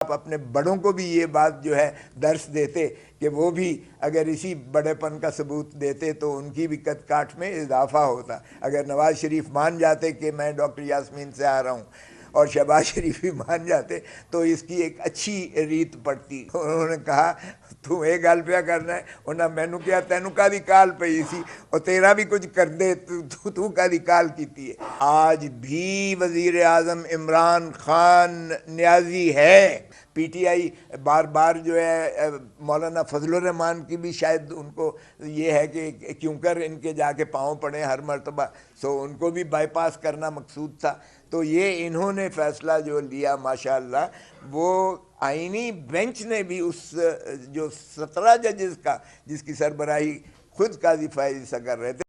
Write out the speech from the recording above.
آپ اپنے بڑوں کو بھی یہ بات جو ہے درس دیتے کہ وہ بھی اگر اسی بڑے پن کا ثبوت دیتے تو ان کی بھی قد کاٹ میں اضافہ ہوتا. اگر نواز شریف مان جاتے کہ میں ڈاکٹر یاسمین سے آ رہا ہوں اور شہباز شریف بھی مان جاتے تو اس کی ایک اچھی ریت پڑتی. انہوں نے کہا تو یہ گل پیا کرنا ہے, انہیں مینوں کیا تینوں کا دی کال پئی سی اور تیرا بھی کچھ کر دے, تو کا دی کال کیتی ہے. آج بھی وزیر اعظم عمران خان نیازی ہے. پی ٹی آئی بار بار جو ہے مولانا فضل الرحمان کی بھی شاید ان کو یہ ہے کہ کیوں کر ان کے جا کے پاؤں پڑے ہر مرتبہ, سو ان کو بھی بائی پاس کرنا مقصود تھا. تو یہ انہوں نے فیصلہ جو لیا ماشاءاللہ, وہ آئینی بینچ نے بھی اس جو 17 ججز کا جس کی سربراہی خود قاضی فائز عیسیٰ کر رہے تھے